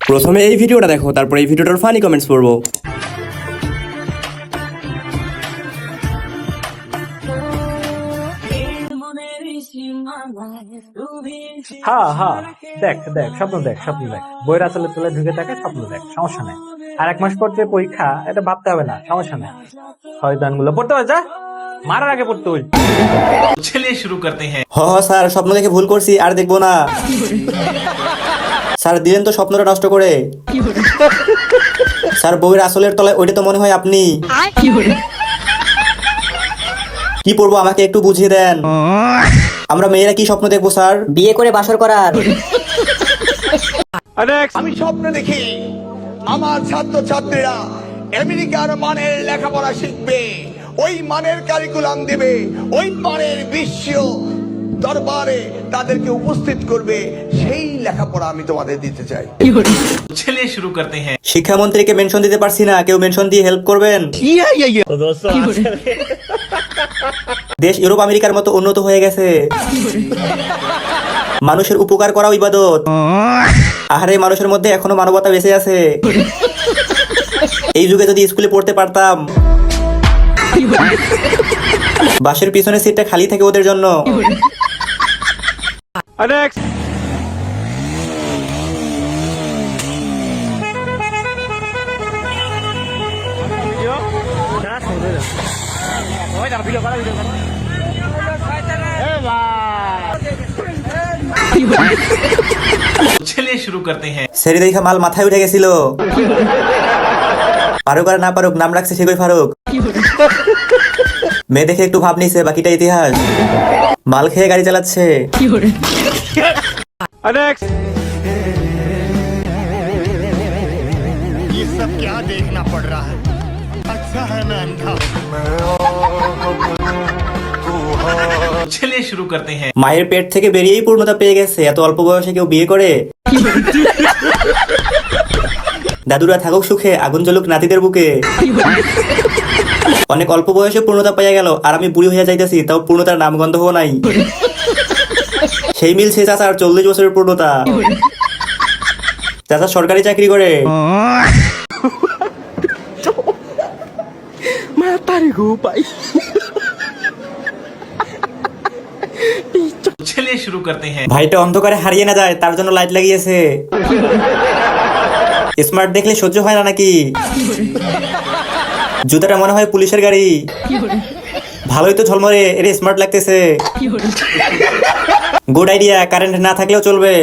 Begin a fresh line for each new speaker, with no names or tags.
প্রথমে এই ভিডিওটা দেখো, তারপর এই ভিডিওটার ফানি কমেন্টস পড়বো।
হ্যাঁ হ্যাঁ, দেখ দেখ স্বপ্ন দেখ, স্বপ্ন দেখ, বইয়ের আসলে তুলে ঢুকে থাকে, স্বপ্ন দেখ, সমস্যা নেই। আর 1 মাস পর যে পরীক্ষা, এটা ভাবতে হবে না, সমস্যা নেই। শয়তানগুলো পড়তে হবে, যা মারার আগে পড়তে হবে।
चलिए शुरू करते हैं।
হ স্যার, স্বপ্ন দেখে ভুল করছি, আর দেখবো না। স্যার দিলেন তো স্বপ্নটা নষ্ট করে। স্যার বউয়ের আসলের তলায় ওইটা তো মনে হয় আপনি। কি পড়বো আমাকে একটু বুঝিয়ে দেন। আমরা মেয়েরা কি স্বপ্ন দেখবো স্যার?
বিয়ে করে বাসর করার।
আমি স্বপ্ন দেখি আমার ছাত্র ছাত্রীরা আমেরিকার মানের লেখাপড়া শিখবে, ওই মানের কারিকুলাম দেবে, ওই মানের বিশ্ব দরবারে তাদেরকে উপস্থিত করবে, সেই লেখাপড়া আমি তোমাদের দিতে চাই।
चलिए शुरू करते हैं।
শিক্ষামন্ত্রীকে মেনশন দিতে পারছি না, কেউ মেনশন দিয়ে হেল্প করবেন। দেশ ইউরোপ আমেরিকার মতো উন্নত হয়ে গেছে, মানুষের উপকার করাও ইবাদত। আহারে, মানুষের মধ্যে এখনো মানবতা বেঁচে আছে। এই যুগে যদি স্কুলে পড়তে পারতাম। বাসের পিছনের সিটটা খালি থাকে ওদের জন্য।
चलिए शुरू करते हैं।
সেরি দেখা মাল মাথায় উঠে গেছিল। পারুক আর না পারুক, নাম রাখছে সেগই ফারুক। মেয়ে দেখে একটু ভাব নিছে, বাকিটা ইতিহাস। মাল খেয়ে গাড়ি চালাচ্ছে।
ये सब क्या देखना पड़ रहा है? अच्छा है मैं अंधा हूं।
चलिए शुरू करते हैं।
মায়ের পেট থেকে বেরিয়েই পূর্ণতা পেয়ে গেছে, এত অল্প বয়সে কেউ বিয়ে করে? দাদুরা থাকুক সুখে, আগুন জ্বলুক নাতিদের বুকে। অনেক অল্প বয়সে পূর্ণতা পেয়ে গেল, আর আমি বুড়ি হয়ে যাইতেছি, তাও পূর্ণতার নামগন্ধ নাই। সেই মিলছে চাচার 40 বছরের পূর্ণতা। চাচা সরকারি চাকরি করে।
चलिए शुरू करते हैं।
ভাইটা অন্ধকারে হারিয়ে না যায়, তার জন্য লাইট লাগিয়েছে। স্মার্ট দেখলে সহ্য হয় না নাকি? জুতাটা মনে হয় পুলিশের গাড়ি। ভালোই তো ঝলমরে, এর স্মার্ট লাগতেছে। গুড আইডিয়া, কারেন্ট না থাকলেও চলবে।